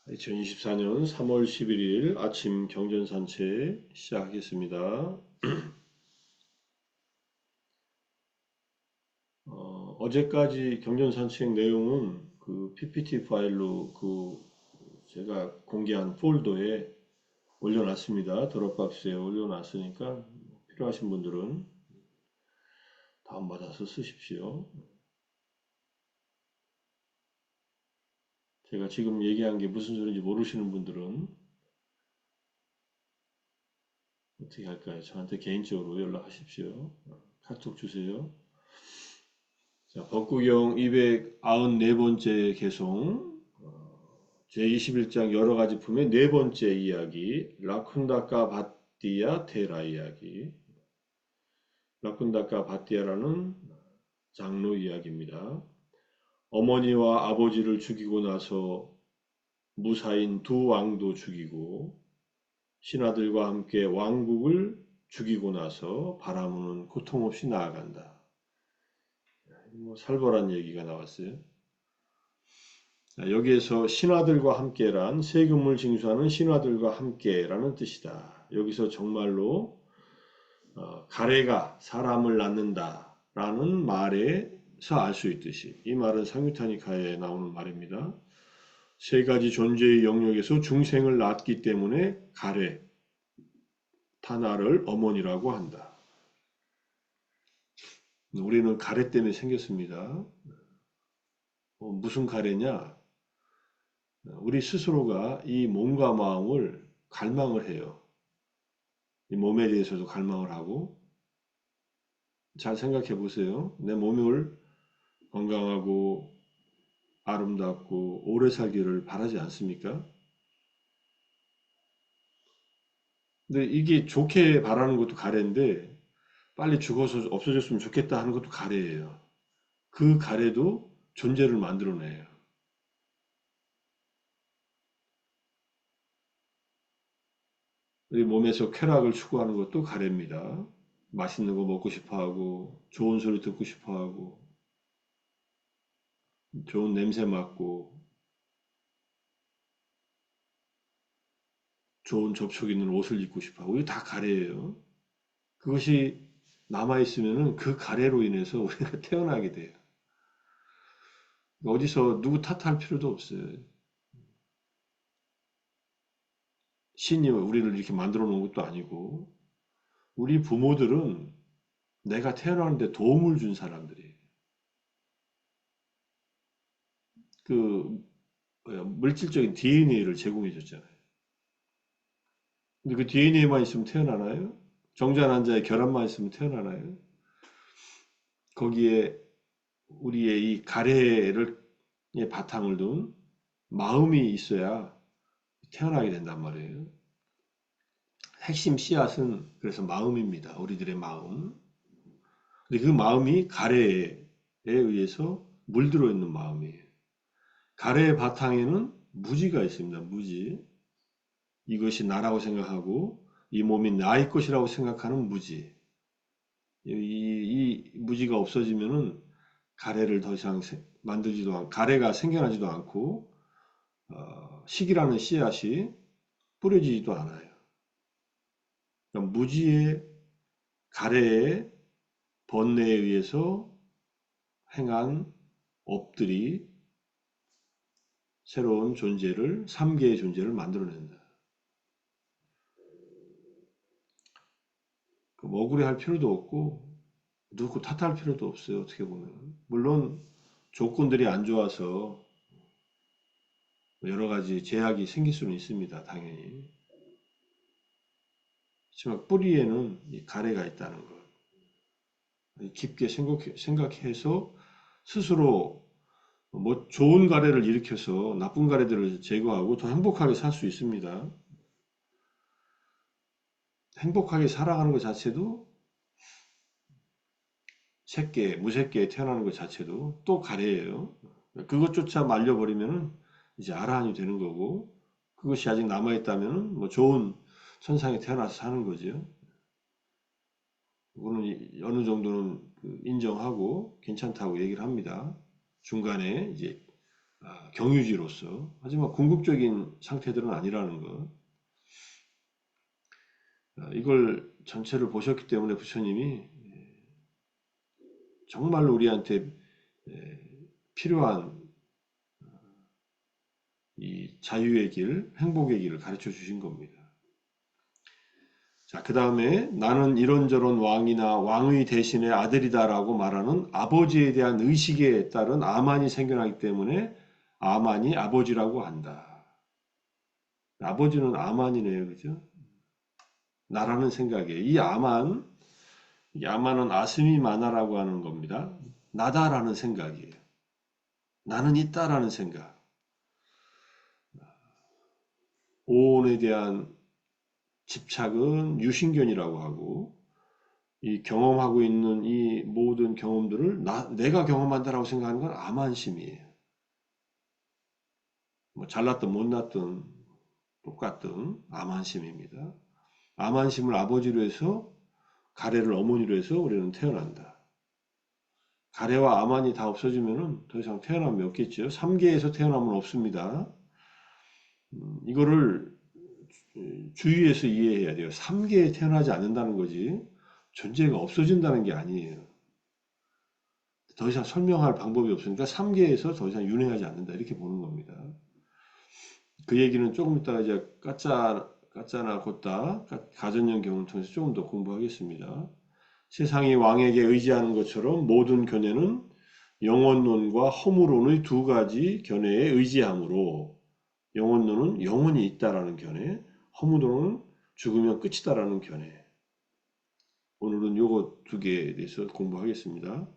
2024년 3월 11일 아침 경전산책 시작하겠습니다. 어제까지 경전산책 내용은 그 PPT 파일로 제가 공개한 폴더에 올려놨습니다. 드롭박스에 올려놨으니까 필요하신 분들은 다운받아서 쓰십시오. 제가 지금 얘기한 게 무슨 소리인지 모르시는 분들은 어떻게 할까요? 저한테 개인적으로 연락하십시오. 카톡 주세요. 자, 법구경 294번째 개송, 제21장 여러 가지 품의 네 번째 이야기, 라쿤다카 바띠아 테라 이야기. 라쿤다카 바띠아라는 장로 이야기입니다. 어머니와 아버지를 죽이고 나서 무사인 두 왕도 죽이고 신하들과 함께 왕국을 죽이고 나서 바라무는 고통 없이 나아간다. 살벌한 얘기가 나왔어요. 여기에서 신하들과 함께란 세금을 징수하는 신하들과 함께라는 뜻이다. 여기서 정말로 가래가 사람을 낳는다라는 말에서 알 수 있듯이 이 말은 상유타니카에 나오는 말입니다. 세 가지 존재의 영역에서 중생을 낳았기 때문에 가래, 타나를 어머니라고 한다. 우리는 가래 때문에 생겼습니다. 무슨 가래냐? 우리 스스로가 이 몸과 마음을 갈망을 해요. 이 몸에 대해서도 갈망을 하고 잘 생각해 보세요. 내 몸을 건강하고 아름답고 오래 살기를 바라지 않습니까? 근데 이게 좋게 바라는 것도 가래인데 빨리 죽어서 없어졌으면 좋겠다 하는 것도 가래예요. 그 가래도 존재를 만들어내요. 우리 몸에서 쾌락을 추구하는 것도 가래입니다. 맛있는 거 먹고 싶어 하고 좋은 소리 듣고 싶어 하고 좋은 냄새 맡고 좋은 접촉 있는 옷을 입고 싶어 하고 이거 다 가래예요. 그것이 남아있으면은 그 가래로 인해서 우리가 태어나게 돼요. 어디서 누구 탓할 필요도 없어요. 신이 우리를 이렇게 만들어 놓은 것도 아니고 우리 부모들은 내가 태어나는데 도움을 준 사람들이에요. 그 물질적인 DNA를 제공해 줬잖아요. 근데 그 DNA만 있으면 태어나나요? 정자 난자의 결합만 있으면 태어나나요? 거기에 우리의 이 가래를 바탕을 둔 마음이 있어야 태어나게 된단 말이에요. 핵심 씨앗은 그래서 마음입니다. 우리들의 마음. 근데 그 마음이 가래에 의해서 물들어 있는 마음이에요. 가래의 바탕에는 무지가 있습니다. 무지. 이것이 나라고 생각하고 이 몸이 나의 것이라고 생각하는 무지. 이 무지가 없어지면은 가래를 더 이상 만들지도 않고 가래가 생겨나지도 않고 식이라는 씨앗이 뿌려지지도 않아요. 그러니까 무지의 가래의 번뇌에 의해서 행한 업들이 새로운 존재를, 3개의 존재를 만들어낸다. 억울해할 필요도 없고 누구 탓할 필요도 없어요. 어떻게 보면. 물론 조건들이 안 좋아서 여러 가지 제약이 생길 수는 있습니다. 당연히. 하지만 뿌리에는 이 가래가 있다는 것. 깊게 생각해서 스스로 뭐 좋은 가래를 일으켜서 나쁜 가래들을 제거하고 더 행복하게 살 수 있습니다. 행복하게 살아가는 것 자체도 새끼, 무새끼에 태어나는 것 자체도 또 가래예요. 그것조차 말려버리면 이제 아라한이 되는 거고 그것이 아직 남아있다면 뭐 좋은 천상에 태어나서 사는 거죠. 그거는 어느 정도는 인정하고 괜찮다고 얘기를 합니다. 중간에 이제 경유지로서. 하지만 궁극적인 상태들은 아니라는 것. 이걸 전체를 보셨기 때문에 부처님이 정말 우리한테 필요한 이 자유의 길, 행복의 길을 가르쳐 주신 겁니다. 자, 그 다음에 나는 이런저런 왕이나 왕의 대신의 아들이다라고 말하는 아버지에 대한 의식에 따른 아만이 생겨나기 때문에 아만이 아버지라고 한다. 아버지는 아만이네요, 그죠? 나라는 생각이에요. 이 아만은 아스미 마나라고 하는 겁니다. 나다라는 생각이에요. 나는 있다라는 생각. 오온에 대한 집착은 유신견이라고 하고, 이 경험하고 있는 이 모든 경험들을 내가 경험한다라고 생각하는 건 아만심이에요. 뭐 잘났든 못났든 똑같든 아만심입니다. 아만심을 아버지로 해서 가래를 어머니로 해서 우리는 태어난다. 가래와 아만이 다 없어지면은 더 이상 태어남이 없겠죠. 3계에서 태어나면 없습니다. 이거를 주의해서 이해해야 돼요. 3계에 태어나지 않는다는 거지 존재가 없어진다는 게 아니에요. 더 이상 설명할 방법이 없으니까 3계에서 더 이상 윤회하지 않는다 이렇게 보는 겁니다. 그 얘기는 조금 이따가 이제 까짜나 곧다 가전형 경험을 통해서 조금 더 공부하겠습니다. 세상이 왕에게 의지하는 것처럼 모든 견해는 영원론과 허무론의 두 가지 견해에 의지하므로 영원론은 영원히 있다라는 견해, 허무론은 죽으면 끝이다라는 견해. 오늘은 요거 두 개에 대해서 공부하겠습니다.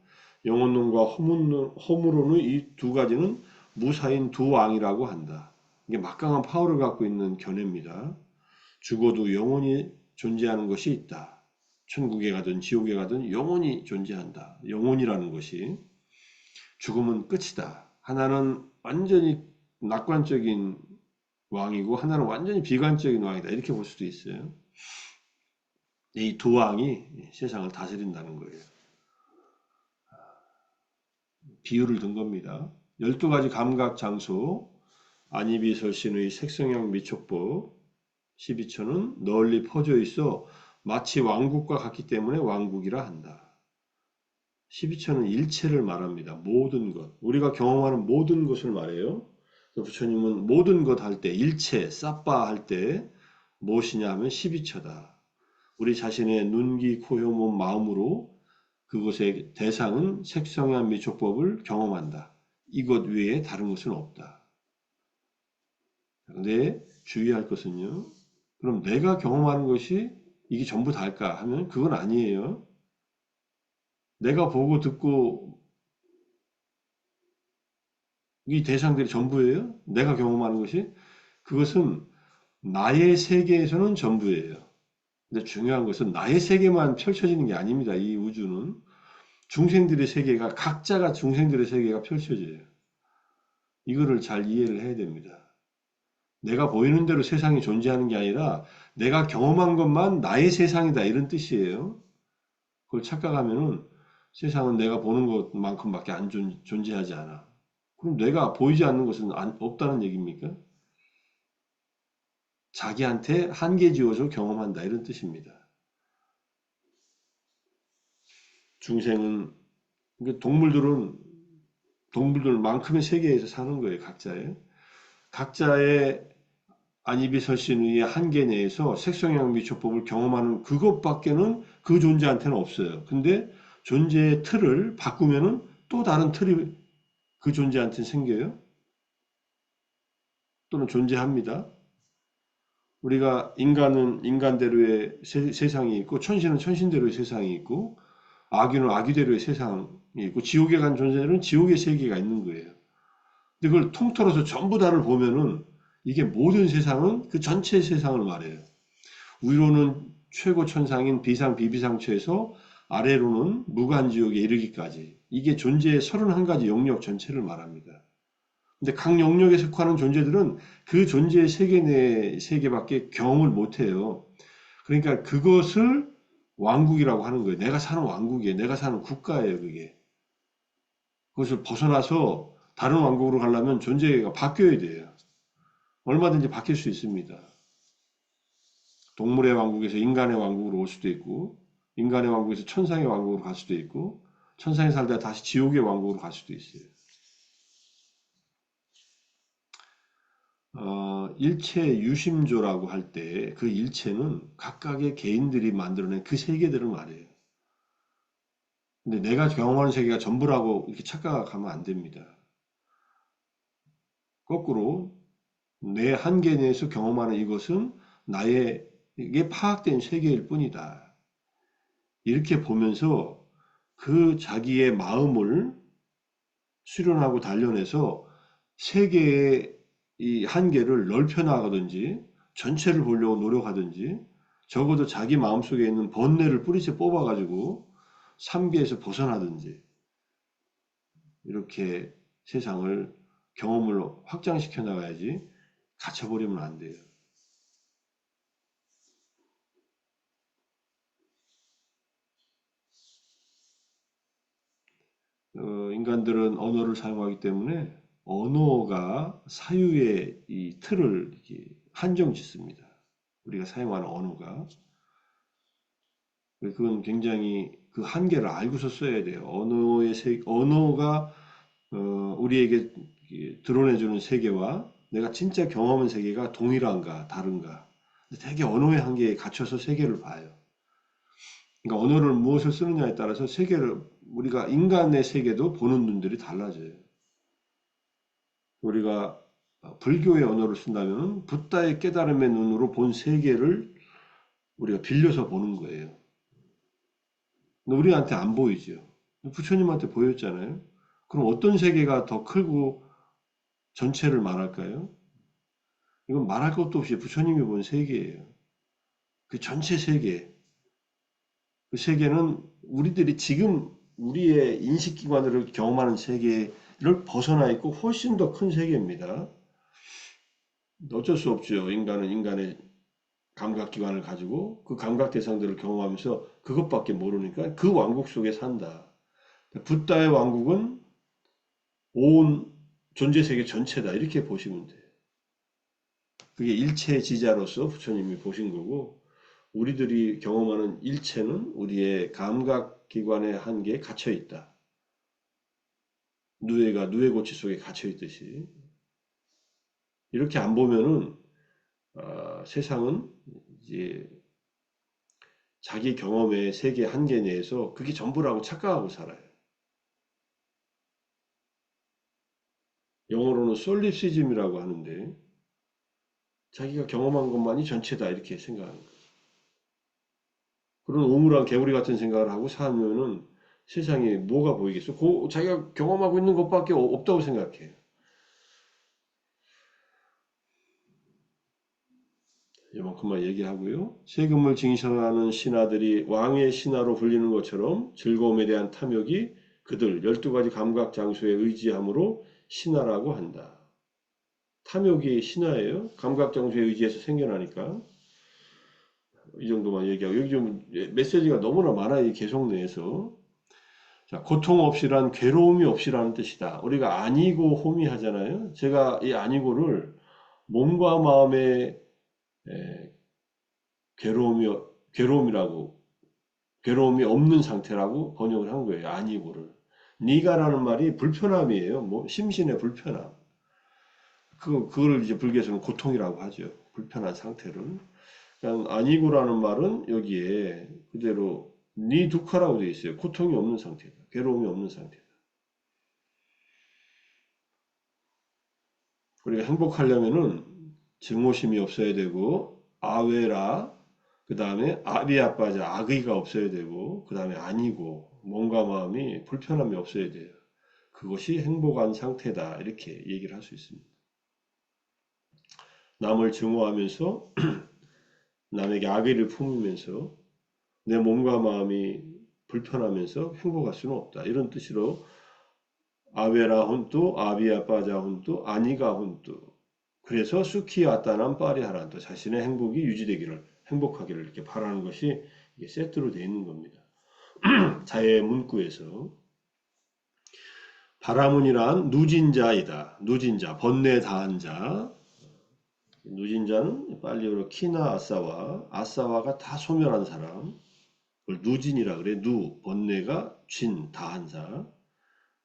영원론과 허무론의 이 두 가지는 무사인 두 왕이라고 한다. 이게 막강한 파워를 갖고 있는 견해입니다. 죽어도 영원히 존재하는 것이 있다. 천국에 가든 지옥에 가든 영원히 존재한다. 영원이라는 것이 죽음은 끝이다. 하나는 완전히 낙관적인 왕이고 하나는 완전히 비관적인 왕이다. 이렇게 볼 수도 있어요. 이 두 왕이 세상을 다스린다는 거예요. 비유를 든 겁니다. 12가지 감각 장소, 안이비설신의 색성형 미촉법, 12처는 널리 퍼져 있어 마치 왕국과 같기 때문에 왕국이라 한다. 12처는 일체를 말합니다. 모든 것. 우리가 경험하는 모든 것을 말해요. 부처님은 모든 것 할 때, 일체, 사빠 할 때 무엇이냐 하면 12처다. 우리 자신의 눈, 귀, 코, 혀, 몸, 마음으로 그것의 대상은 색성한 미촉법을 경험한다. 이것 외에 다른 것은 없다. 근데 주의할 것은요. 그럼 내가 경험하는 것이 이게 전부 다일까 하면 그건 아니에요. 내가 보고 듣고 이 대상들이 전부예요. 내가 경험하는 것이 그것은 나의 세계에서는 전부예요. 근데 중요한 것은 나의 세계만 펼쳐지는 게 아닙니다. 이 우주는 중생들의 세계가 각자가 중생들의 세계가 펼쳐져요. 이거를 잘 이해를 해야 됩니다. 내가 보이는 대로 세상이 존재하는 게 아니라 내가 경험한 것만 나의 세상이다 이런 뜻이에요. 그걸 착각하면은 세상은 내가 보는 것만큼밖에 안 존재하지 않아. 그럼 내가 보이지 않는 것은 없다는 얘기입니까? 자기한테 한계 지어서 경험한다 이런 뜻입니다. 중생은 동물들만큼의 세계에서 사는 거예요. 각자의 안이비설신의 한계 내에서 색성형 미초법을 경험하는 그것밖에는 그 존재한테는 없어요. 근데 존재의 틀을 바꾸면은 또 다른 틀이 그 존재한테 생겨요. 또는 존재합니다. 우리가 인간은 인간대로의 세상이 있고 천신은 천신대로의 세상이 있고 아귀는 아귀대로의 세상이 있고 지옥에 간 존재들은 지옥의 세계가 있는 거예요. 근데 그걸 통틀어서 전부 다를 보면은 이게 모든 세상은 그 전체 세상을 말해요. 위로는 최고 천상인 비상 비비상처에서 아래로는 무간지옥에 이르기까지 이게 존재의 31가지 영역 전체를 말합니다. 근데 각 영역에 속하는 존재들은 그 존재의 세계 내 세계밖에 경험을 못해요. 그러니까 그것을 왕국이라고 하는 거예요. 내가 사는 왕국이에요. 내가 사는 국가예요. 그게. 그것을 벗어나서 다른 왕국으로 가려면 존재가 바뀌어야 돼요. 얼마든지 바뀔 수 있습니다. 동물의 왕국에서 인간의 왕국으로 올 수도 있고, 인간의 왕국에서 천상의 왕국으로 갈 수도 있고, 천상에 살다가 다시 지옥의 왕국으로 갈 수도 있어요. 일체 유심조라고 할 때 그 일체는 각각의 개인들이 만들어낸 그 세계들을 말해요. 근데 내가 경험하는 세계가 전부라고 이렇게 착각하면 안 됩니다. 거꾸로 내 한계 내에서 경험하는 이것은 나에게 파악된 세계일 뿐이다. 이렇게 보면서 그 자기의 마음을 수련하고 단련해서 세계의 이 한계를 넓혀 나가든지 전체를 보려고 노력하든지 적어도 자기 마음속에 있는 번뇌를 뿌리째 뽑아가지고 삼계에서 벗어나든지 이렇게 세상을 경험을 확장시켜 나가야지 갇혀버리면 안 돼요. 인간들은 언어를 사용하기 때문에 언어가 사유의 이 틀을 이렇게 한정 짓습니다. 우리가 사용하는 언어가. 그건 굉장히 그 한계를 알고서 써야 돼요. 언어가 우리에게 드러내주는 세계와 내가 진짜 경험한 세계가 동일한가 다른가. 되게 언어의 한계에 갇혀서 세계를 봐요. 그러니까 언어를 무엇을 쓰느냐에 따라서 세계를 우리가 인간의 세계도 보는 눈들이 달라져요. 우리가 불교의 언어를 쓴다면 붓다의 깨달음의 눈으로 본 세계를 우리가 빌려서 보는 거예요. 근데 우리한테 안 보이죠. 부처님한테 보였잖아요. 그럼 어떤 세계가 더 크고 전체를 말할까요? 이건 말할 것도 없이 부처님이 본 세계예요. 그 전체 세계. 그 세계는 우리들이 지금 우리의 인식기관으로 경험하는 세계를 벗어나 있고 훨씬 더 큰 세계입니다. 어쩔 수 없죠. 인간은 인간의 감각기관을 가지고 그 감각 대상들을 경험하면서 그것밖에 모르니까 그 왕국 속에 산다. 붓다의 왕국은 온 존재세계 전체다. 이렇게 보시면 돼요. 그게 일체지자로서 부처님이 보신 거고 우리들이 경험하는 일체는 우리의 감각기관의 한계에 갇혀 있다. 누에가 누에고치 속에 갇혀 있듯이 이렇게 안 보면은 세상은 이제 자기 경험의 세계 한계 내에서 그게 전부라고 착각하고 살아요. 영어로는 솔립시즘이라고 하는데 자기가 경험한 것만이 전체다 이렇게 생각하는 거예요. 그런 우물한 개구리 같은 생각을 하고 살면은 세상에 뭐가 보이겠어? 자기가 경험하고 있는 것밖에 없다고 생각해요. 이만큼만 얘기하고요. 세금을 징신하는 신하들이 왕의 신하로 불리는 것처럼 즐거움에 대한 탐욕이 그들 12가지 감각 장소에 의지함으로 신하라고 한다. 탐욕이 신하예요. 감각 장소에 의지해서 생겨나니까. 이 정도만 얘기하고 여기 좀 메시지가 너무나 많아요. 계속 내에서. 자, 고통 없이란 괴로움이 없이라는 뜻이다. 우리가 아니고 홈이 하잖아요. 제가 이 아니고를 몸과 마음의 괴로움이 괴로움이라고 괴로움이 없는 상태라고 번역을 한 거예요. 아니고를. 니가라는 말이 불편함이에요. 뭐 심신의 불편함. 그걸 이제 불교에서는 고통이라고 하죠. 불편한 상태를. 그러니까 아니고라는 말은 여기에 그대로 니 두카라고 되어 있어요. 고통이 없는 상태다. 괴로움이 없는 상태다. 우리가 행복하려면은 증오심이 없어야 되고 아웨라 그 다음에 아비아빠자 악의가 없어야 되고 그 다음에 아니고 몸과 마음이 불편함이 없어야 돼요. 그것이 행복한 상태다 이렇게 얘기를 할 수 있습니다. 남을 증오하면서 남에게 악의를 품으면서 내 몸과 마음이 불편하면서 행복할 수는 없다. 이런 뜻으로 아베라 혼뚜 아비아 빠자 혼뚜 아니가 혼뚜 그래서 수키 아따난 파리하란또 자신의 행복이 유지되기를 행복하기를 이렇게 바라는 것이 이게 세트로 되어 있는 겁니다. 자의 문구에서 바라문이란 누진자이다. 누진자, 번뇌 다한 자. 누진자는 빨리어로 키나 아싸와가 다 소멸한 사람. 그걸 누진이라 그래. 번뇌가 진, 다한 자.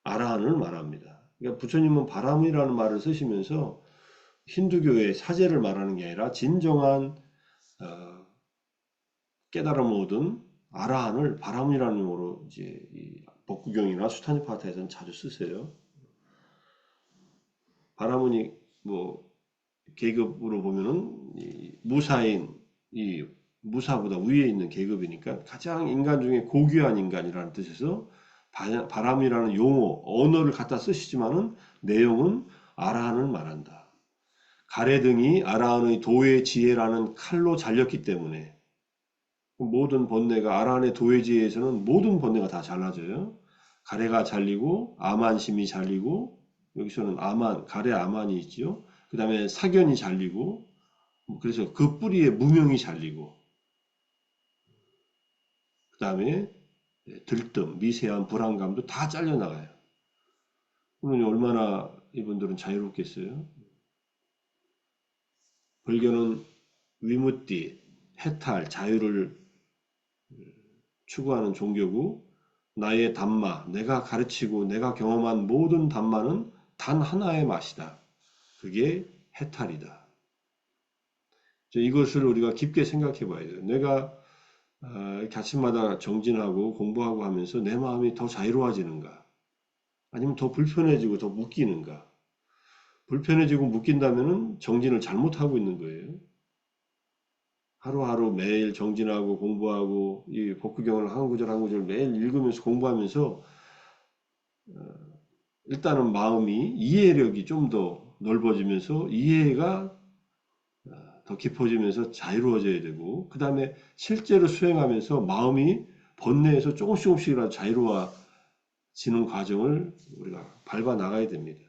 아라한을 말합니다. 그러니까 부처님은 바라문이라는 말을 쓰시면서 힌두교의 사제를 말하는 게 아니라 진정한 깨달음을 얻은 아라한을 바라문이라는 용어로 이제 이 법구경이나 수타니파타에서는 자주 쓰세요. 바라문이 뭐 계급으로 보면은 이 무사인 이 무사보다 위에 있는 계급이니까 가장 인간 중에 고귀한 인간이라는 뜻에서 바람이라는 용어, 언어를 갖다 쓰시지만은 내용은 아라한을 말한다. 가래등이 아라한의 도의 지혜라는 칼로 잘렸기 때문에 모든 번뇌가 아라한의 도의 지혜에서는 모든 번뇌가 다 잘라져요. 가래가 잘리고 아만심이 잘리고 여기서는 가래 아만이 있죠. 그 다음에 사견이 잘리고 그래서 그 뿌리에 무명이 잘리고 그 다음에 들뜸, 미세한 불안감도 다 잘려나가요. 그러면 얼마나 이분들은 자유롭겠어요? 불교는 위무띠, 해탈, 자유를 추구하는 종교고 나의 담마, 내가 가르치고 내가 경험한 모든 담마는 단 하나의 맛이다. 그게 해탈이다. 이것을 우리가 깊게 생각해 봐야 돼요. 내가 아침마다 정진하고 공부하고 하면서 내 마음이 더 자유로워지는가? 아니면 더 불편해지고 더 묶이는가? 불편해지고 묶인다면 정진을 잘못하고 있는 거예요. 하루하루 매일 정진하고 공부하고 이 법구경을 한 구절 한 구절 매일 읽으면서 공부하면서 일단은 마음이 이해력이 좀 더 넓어지면서 이해가 더 깊어지면서 자유로워져야 되고 그 다음에 실제로 수행하면서 마음이 번뇌에서 조금씩이라도 자유로워지는 과정을 우리가 밟아 나가야 됩니다.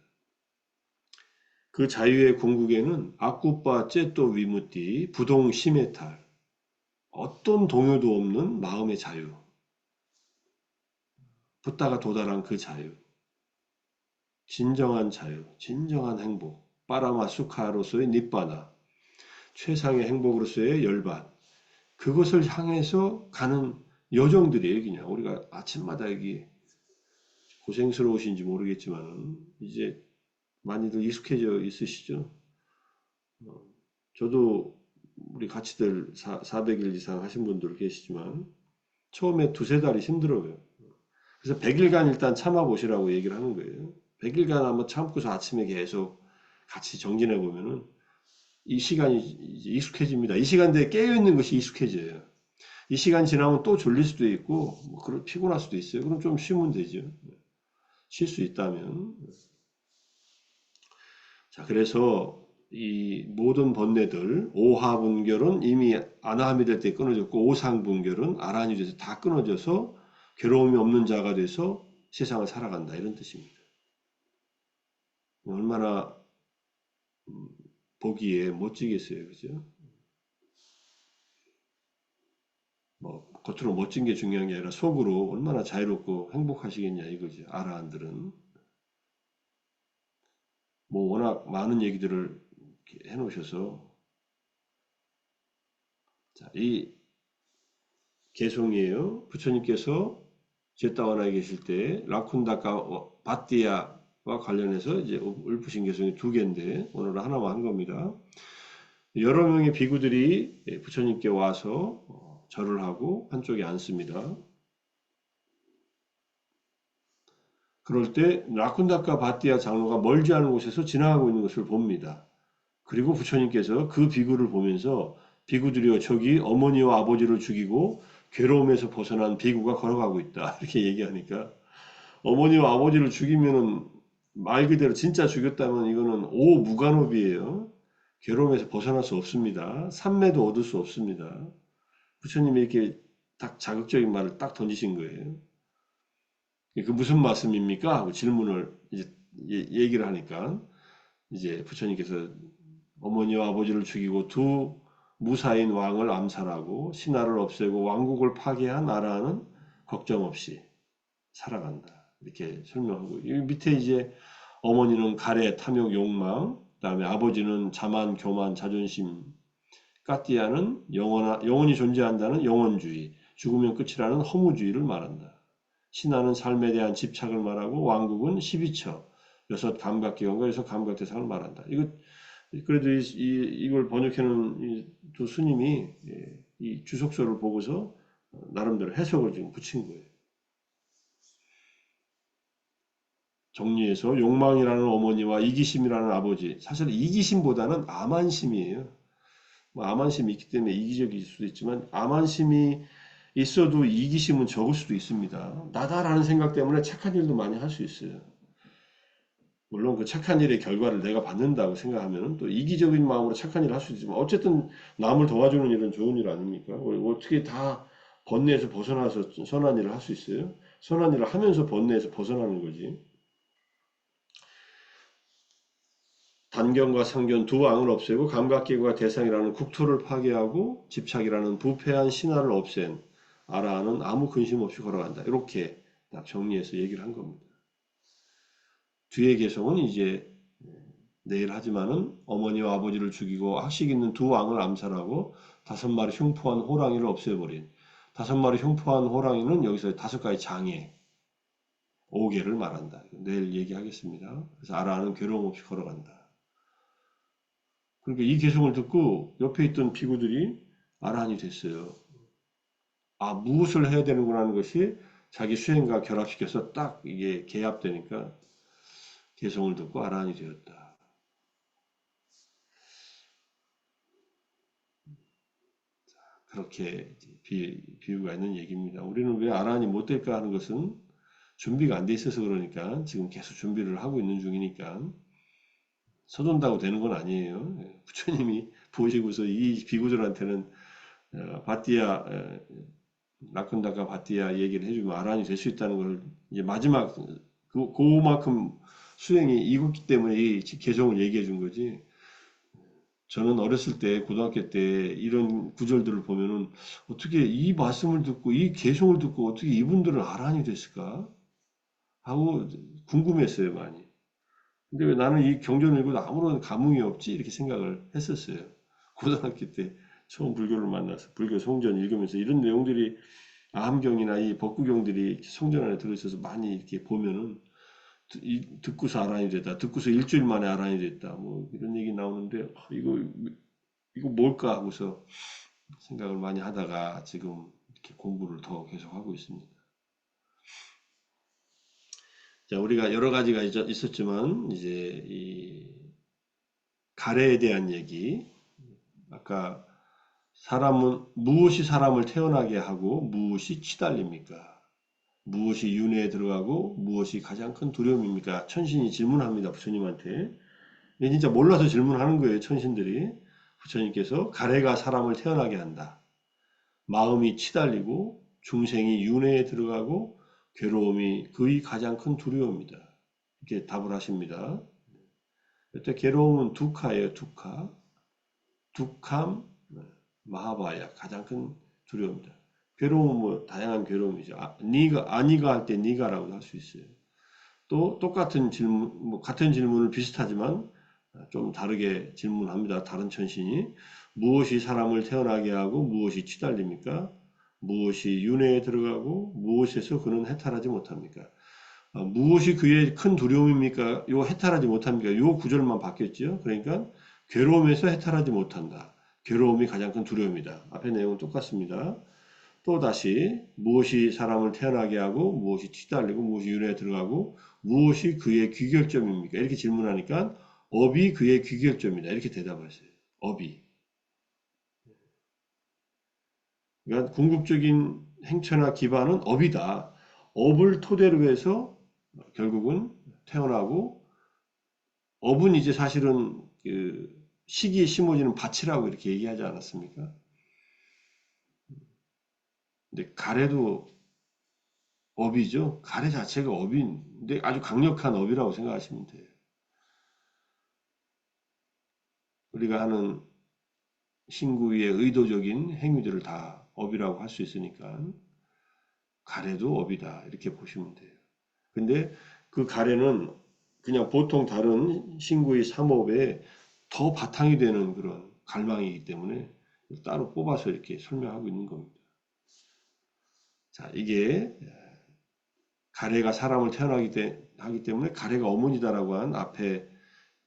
그 자유의 궁극에는 아쿠빠 째또 위무띠 부동 심해탈 어떤 동요도 없는 마음의 자유 붓다가 도달한 그 자유 진정한 자유 진정한 행복 빠라마 수카로서의 닛바나 최상의 행복으로서의 열반 그것을 향해서 가는 여정들이에요. 그냥 우리가 아침마다 여기 고생스러우신지 모르겠지만 이제 많이들 익숙해져 있으시죠. 저도 우리 같이들 400일 이상 하신 분들 계시지만 처음에 두세 달이 힘들어요. 그래서 100일간 일단 참아보시라고 얘기를 하는 거예요. 100일간 한번 참고서 아침에 계속 같이 정진해 보면은 이 시간이 이제 익숙해집니다. 이 시간대에 깨어있는 것이 익숙해져요. 이 시간 지나면 또 졸릴 수도 있고 뭐 피곤할 수도 있어요. 그럼 좀 쉬면 되죠. 쉴 수 있다면. 자, 그래서 이 모든 번뇌들 오하분결은 이미 아나함이 될 때 끊어졌고 오상분결은 아라한이 돼서 다 끊어져서 괴로움이 없는 자가 돼서 세상을 살아간다 이런 뜻입니다. 얼마나 보기에 멋지겠어요. 그죠? 뭐 겉으로 멋진 게 중요한 게 아니라 속으로 얼마나 자유롭고 행복하시겠냐 이거지. 아라한들은 뭐 워낙 많은 얘기들을 해놓으셔서 자, 이 개송이에요. 부처님께서 제타원에 계실 때 라쿤다카 바띠아와 관련해서 이제 읊으신 개송이 두 개인데 오늘은 하나만 한 겁니다. 여러 명의 비구들이 부처님께 와서 절을 하고 한쪽에 앉습니다. 그럴 때 라쿤다카 바띠아 장로가 멀지 않은 곳에서 지나가고 있는 것을 봅니다. 그리고 부처님께서 그 비구를 보면서 비구들이여 저기 어머니와 아버지를 죽이고 괴로움에서 벗어난 비구가 걸어가고 있다. 이렇게 얘기하니까 어머니와 아버지를 죽이면은 말 그대로 진짜 죽였다면 이거는 오무간업이에요. 괴로움에서 벗어날 수 없습니다. 삼매도 얻을 수 없습니다. 부처님이 이렇게 딱 자극적인 말을 딱 던지신 거예요. 그 무슨 말씀입니까? 하고 질문을 이제 얘기를 하니까 이제 부처님께서 어머니와 아버지를 죽이고 두 무사인 왕을 암살하고 신하를 없애고 왕국을 파괴한 나라는 걱정 없이 살아간다. 이렇게 설명하고, 이 밑에 이제 어머니는 가래, 탐욕, 욕망, 그다음에 아버지는 자만, 교만, 자존심, 까띠아는 영원히 존재한다는 영원주의, 죽으면 끝이라는 허무주의를 말한다. 신화는 삶에 대한 집착을 말하고 왕국은 12처, 여섯 감각기관과 여섯 감각대상을 말한다. 그래도 이걸 번역해놓은 이 두 스님이 이 주석서를 보고서 나름대로 해석을 지금 붙인 거예요. 정리해서 욕망이라는 어머니와 이기심이라는 아버지, 사실 이기심보다는 아만심이에요. 뭐 아만심이 있기 때문에 이기적일 수도 있지만 아만심이 있어도 이기심은 적을 수도 있습니다. 나다라는 생각 때문에 착한 일도 많이 할 수 있어요. 물론 그 착한 일의 결과를 내가 받는다고 생각하면 또 이기적인 마음으로 착한 일을 할 수 있지만 어쨌든 남을 도와주는 일은 좋은 일 아닙니까? 어떻게 다 번뇌에서 벗어나서 선한 일을 할 수 있어요? 선한 일을 하면서 번뇌에서 벗어나는 거지. 단견과 상견 두 왕을 없애고 감각기과 대상이라는 국토를 파괴하고 집착이라는 부패한 신화를 없앤 아라는 아무 근심 없이 걸어간다. 이렇게 딱 정리해서 얘기를 한 겁니다. 뒤에 개성은 이제 내일 하지만은 어머니와 아버지를 죽이고 학식 있는 두 왕을 암살하고 5마리 흉포한 호랑이를 없애버린 5마리 흉포한 호랑이는 여기서 5가지 장애 5개를 말한다. 내일 얘기하겠습니다. 그래서 아라는 괴로움 없이 걸어간다. 그러니까 이 개성을 듣고 옆에 있던 비구들이 아라한이 됐어요. 아, 무엇을 해야 되는구나 하는 것이 자기 수행과 결합시켜서 딱 이게 개합되니까 개성을 듣고 아라한이 되었다. 그렇게 비유가 있는 얘기입니다. 우리는 왜 아라한이 못 될까 하는 것은 준비가 안 돼 있어서 그러니까 지금 계속 준비를 하고 있는 중이니까 서둔다고 되는 건 아니에요. 부처님이 보시고서 이 비구들한테는 바띠아 라쿤다가 바띠아 얘기를 해주면 아란이 될 수 있다는 걸 이제 마지막 그만큼 수행이 익었기 때문에 이 개성을 얘기해 준 거지. 저는 어렸을 때 고등학교 때 이런 구절들을 보면은 어떻게 이 말씀을 듣고 이 개성을 듣고 어떻게 이분들은 아란이 됐을까 하고 궁금했어요 많이. 근데 왜 나는 이 경전을 읽고 아무런 감흥이 없지 이렇게 생각을 했었어요. 고등학교 때 처음 불교를 만나서 불교 성전 읽으면서 이런 내용들이 아함경이나 이 법구경들이 성전 안에 들어있어서 많이 이렇게 보면은 듣고서 아란이 됐다. 듣고서 일주일 만에 아란이 됐다. 뭐 이런 얘기 나오는데 이거 뭘까 하고서 생각을 많이 하다가 지금 이렇게 공부를 더 계속하고 있습니다. 자, 우리가 여러 가지가 있었지만 이제 이 가래에 대한 얘기 아까 무엇이 사람을 태어나게 하고 무엇이 치달립니까? 무엇이 윤회에 들어가고 무엇이 가장 큰 두려움입니까? 천신이 질문합니다. 부처님한테. 이게 진짜 몰라서 질문하는 거예요. 천신들이. 부처님께서 가래가 사람을 태어나게 한다. 마음이 치달리고 중생이 윤회에 들어가고 괴로움이 그의 가장 큰 두려움이다. 이렇게 답을 하십니다. 이때 괴로움은 두카예요. 두캄, 마하바야 가장 큰 두려움이다. 괴로움은 뭐 다양한 괴로움이죠. 아니가 할 때 니가라고 할 수 있어요. 또 똑같은 질문, 뭐 같은 질문을 비슷하지만 좀 다르게 질문합니다. 다른 천신이 무엇이 사람을 태어나게 하고 무엇이 치달립니까? 무엇이 윤회에 들어가고 무엇에서 그는 해탈하지 못합니까? 무엇이 그의 큰 두려움입니까? 요 해탈하지 못합니까? 요 구절만 바뀌었죠. 그러니까 괴로움에서 해탈하지 못한다. 괴로움이 가장 큰 두려움이다. 앞에 내용은 똑같습니다. 또 다시 무엇이 사람을 태어나게 하고 무엇이 치달리고 무엇이 윤회에 들어가고 무엇이 그의 귀결점입니까? 이렇게 질문하니까 업이 그의 귀결점이다. 이렇게 대답하세요. 업이. 그러니까 궁극적인 행처나 기반은 업이다. 업을 토대로 해서 결국은 태어나고 업은 이제 사실은 그 시기에 심어지는 밭이라고 이렇게 얘기하지 않았습니까? 근데 가래도 업이죠. 가래 자체가 업인데 아주 강력한 업이라고 생각하시면 돼요. 우리가 하는 신구의 의도적인 행위들을 다 업이라고 할 수 있으니까 가래도 업이다 이렇게 보시면 돼요. 근데 그 가래는 그냥 보통 다른 신구의 삼업에 더 바탕이 되는 그런 갈망이기 때문에 따로 뽑아서 이렇게 설명하고 있는 겁니다. 자, 이게 가래가 사람을 하기 때문에 가래가 어머니다라고 한 앞에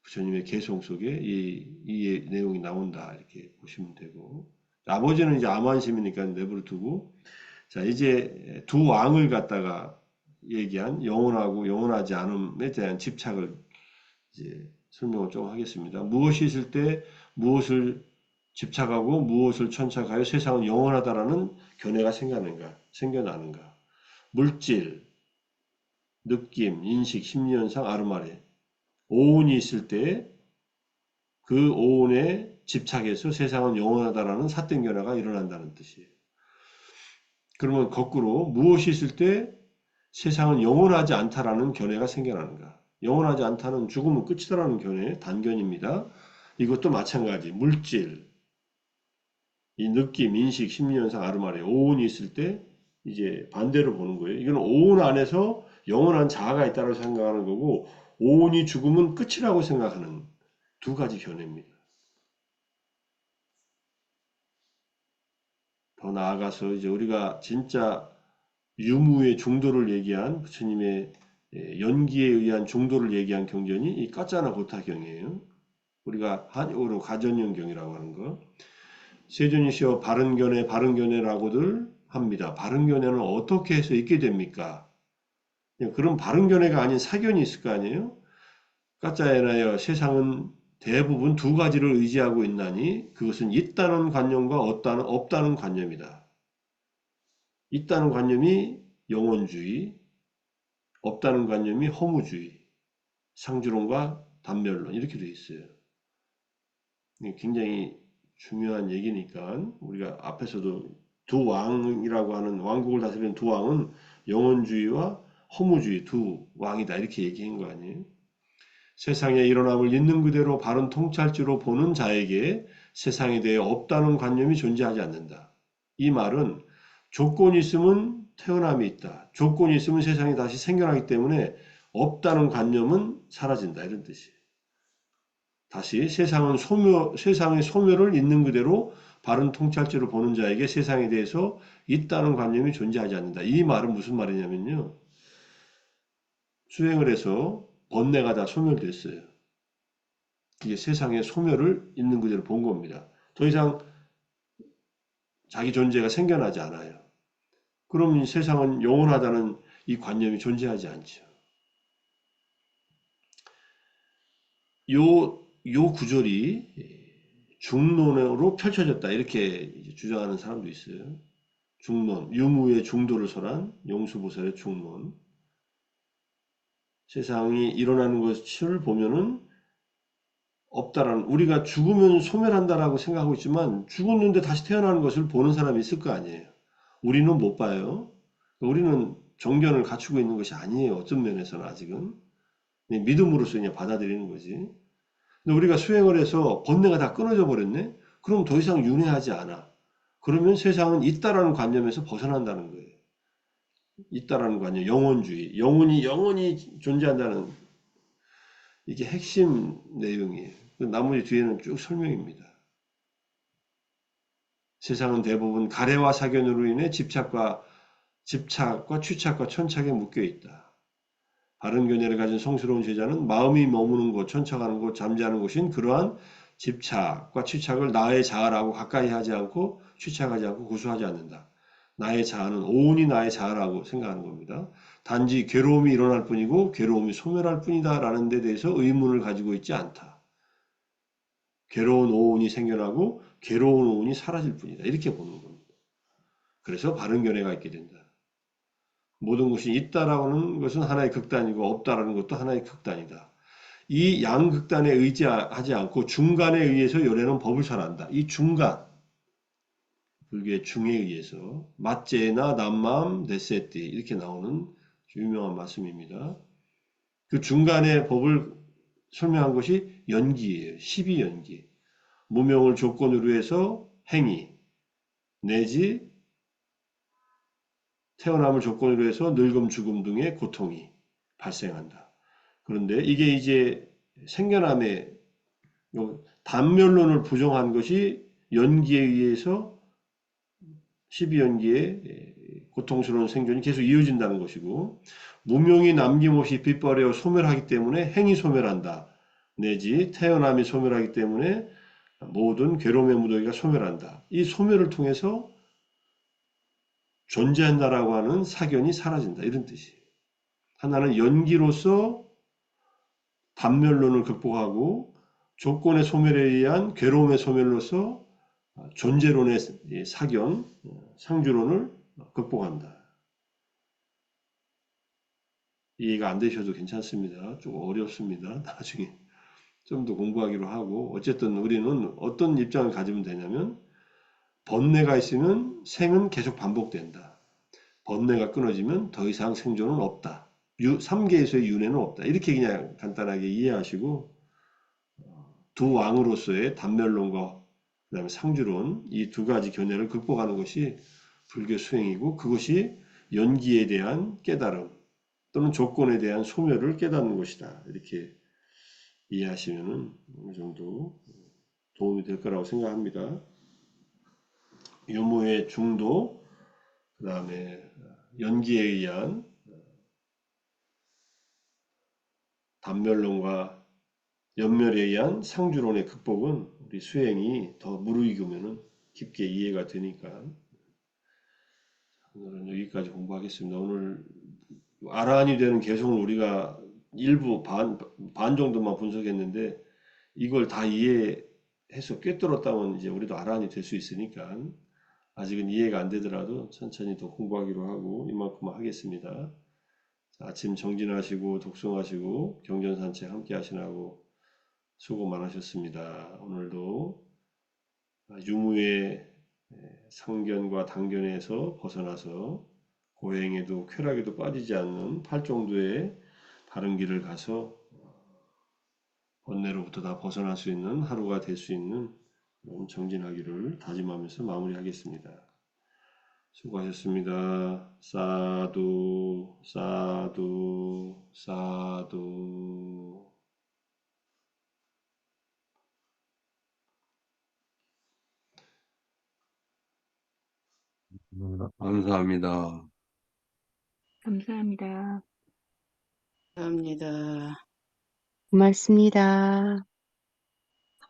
부처님의 개송 속에 이 내용이 나온다. 이렇게 보시면 되고. 아버지는 이제 암환심이니까 내버려 두고, 자, 이제 두 왕을 갖다가 얘기한 영원하고 영원하지 않음에 대한 집착을 이제 설명을 좀 하겠습니다. 무엇이 있을 때 무엇을 집착하고 무엇을 천착하여 세상은 영원하다라는 견해가 생겨나는가. 물질, 느낌, 인식, 심리현상, 아르마레. 오온이 있을 때 그 오온에 집착해서 세상은 영원하다라는 사땡 견해가 일어난다는 뜻이에요. 그러면 거꾸로 무엇이 있을 때 세상은 영원하지 않다라는 견해가 생겨나는가. 영원하지 않다는 죽음은 끝이다라는 견해, 단견입니다. 이것도 마찬가지. 물질, 이 느낌, 인식, 심리현상, 아르마레, 오온이 있을 때 이제 반대로 보는 거예요. 이건 오온 안에서 영원한 자아가 있다고 생각하는 거고, 오온이 죽음은 끝이라고 생각하는 두 가지 견해입니다. 더 나아가서 이제 우리가 진짜 유무의 중도를 얘기한 부처님의 연기에 의한 중도를 얘기한 경전이 이 까짜나 고타경이에요. 우리가 한국어로 가전연경이라고 하는 거. 세존이시여 바른견해 바른견해라고들 합니다. 바른견해는 어떻게 해서 있게 됩니까? 그런 바른견해가 아닌 사견이 있을 거 아니에요? 까짜에나여 세상은 대부분 두 가지를 의지하고 있나니 그것은 있다는 관념과 없다는 관념이다. 있다는 관념이 영원주의, 없다는 관념이 허무주의, 상주론과 단멸론 이렇게 되어 있어요. 굉장히 중요한 얘기니까 우리가 앞에서도 두 왕이라고 하는 왕국을 다스리는 두 왕은 영원주의와 허무주의 두 왕이다 이렇게 얘기한 거 아니에요? 세상에 일어남을 있는 그대로 바른 통찰지로 보는 자에게 세상에 대해 없다는 관념이 존재하지 않는다. 이 말은 조건이 있으면 태어남이 있다. 조건이 있으면 세상이 다시 생겨나기 때문에 없다는 관념은 사라진다. 이런 뜻이에요. 다시 세상의 소멸을 있는 그대로 바른 통찰지로 보는 자에게 세상에 대해서 있다는 관념이 존재하지 않는다. 이 말은 무슨 말이냐면요. 수행을 해서 번뇌가 다 소멸됐어요. 이게 세상의 소멸을 있는 그대로 본 겁니다. 더 이상 자기 존재가 생겨나지 않아요. 그럼 이 세상은 영원하다는 이 관념이 존재하지 않죠. 요 구절이 중론으로 펼쳐졌다. 이렇게 주장하는 사람도 있어요. 중론, 유무의 중도를 설한 용수보살의 중론. 세상이 일어나는 것을 보면은 없다라는, 우리가 죽으면 소멸한다라고 생각하고 있지만 죽었는데 다시 태어나는 것을 보는 사람이 있을 거 아니에요. 우리는 못 봐요. 우리는 정견을 갖추고 있는 것이 아니에요. 어떤 면에서는 아직은. 믿음으로써 그냥 받아들이는 거지. 근데 우리가 수행을 해서 번뇌가 다 끊어져 버렸네? 그럼 더 이상 윤회하지 않아. 그러면 세상은 있다라는 관념에서 벗어난다는 거예요. 있다라는 관념, 영원주의. 영원히 존재한다는 이게 핵심 내용이에요. 나머지 뒤에는 쭉 설명입니다. 세상은 대부분 가래와 사견으로 인해 집착과 추착과 천착에 묶여 있다. 바른 견해를 가진 성스러운 제자는 마음이 머무는 곳, 천착하는 곳, 잠자는 곳인 그러한 집착과 추착을 나의 자아라고 가까이 하지 않고 추착하지 않고 고수하지 않는다. 나의 자아는 온전히 나의 자아라고 생각하는 겁니다. 단지 괴로움이 일어날 뿐이고 괴로움이 소멸할 뿐이다 라는 데 대해서 의문을 가지고 있지 않다. 괴로운 오온이 생겨나고 괴로운 오온이 사라질 뿐이다. 이렇게 보는 겁니다. 그래서 바른 견해가 있게 된다. 모든 것이 있다라는 것은 하나의 극단이고 없다라는 것도 하나의 극단이다. 이 양극단에 의지하지 않고 중간에 의해서 요래는 법을 설한다. 이 중간, 불교의 중에 의해서 맞제나 남맘 데세띠 이렇게 나오는 유명한 말씀입니다. 그 중간의 법을 설명한 것이 연기예요. 12연기. 무명을 조건으로 해서 행위 내지 태어남을 조건으로 해서 늙음 죽음 등의 고통이 발생한다. 그런데 이게 이제 생겨남의 단면론을 부정한 것이 연기에 의해서 12연기의 고통스러운 생존이 계속 이어진다는 것이고, 무명이 남김없이 빗발하여 소멸하기 때문에 행이 소멸한다. 내지 태어남이 소멸하기 때문에 모든 괴로움의 무더기가 소멸한다. 이 소멸을 통해서 존재한다라고 하는 사견이 사라진다. 이런 뜻이에요. 하나는 연기로서 단멸론을 극복하고 조건의 소멸에 의한 괴로움의 소멸로서 존재론의 사견, 상주론을 극복한다. 이해가 안 되셔도 괜찮습니다. 좀 어렵습니다. 나중에 좀 더 공부하기로 하고 어쨌든 우리는 어떤 입장을 가지면 되냐면 번뇌가 있으면 생은 계속 반복된다. 번뇌가 끊어지면 더 이상 생존은 없다. 3계에서의 윤회는 없다. 이렇게 그냥 간단하게 이해하시고 두 왕으로서의 단멸론과 그다음에 상주론 이 두 가지 견해를 극복하는 것이 불교 수행이고 그것이 연기에 대한 깨달음 또는 조건에 대한 소멸을 깨닫는 것이다. 이렇게 이해하시면은 어느 정도 도움이 될 거라고 생각합니다. 유무의 중도, 그 다음에 연기에 의한 단멸론과 연멸에 의한 상주론의 극복은 우리 수행이 더 무르익으면 깊게 이해가 되니까 오늘은 여기까지 공부하겠습니다. 오늘 아라한이 되는 개성을 우리가 일부 반 정도만 분석했는데 이걸 다 이해해서 꿰뚫었다면 이제 우리도 아라한이 될 수 있으니까 아직은 이해가 안 되더라도 천천히 더 공부하기로 하고 이만큼만 하겠습니다. 아침 정진하시고 독성하시고 경전산책 함께 하시라고 수고 많으셨습니다. 오늘도 유무의 상견과 당견에서 벗어나서 고행에도 쾌락에도 빠지지 않는 팔정도의 바른 길을 가서 번뇌로부터 다 벗어날 수 있는 하루가 될 수 있는 정진하기를 다짐하면서 마무리하겠습니다. 수고하셨습니다. 사두, 사두, 사두. 감사합니다. 감사합니다. 감사합니다. 고맙습니다.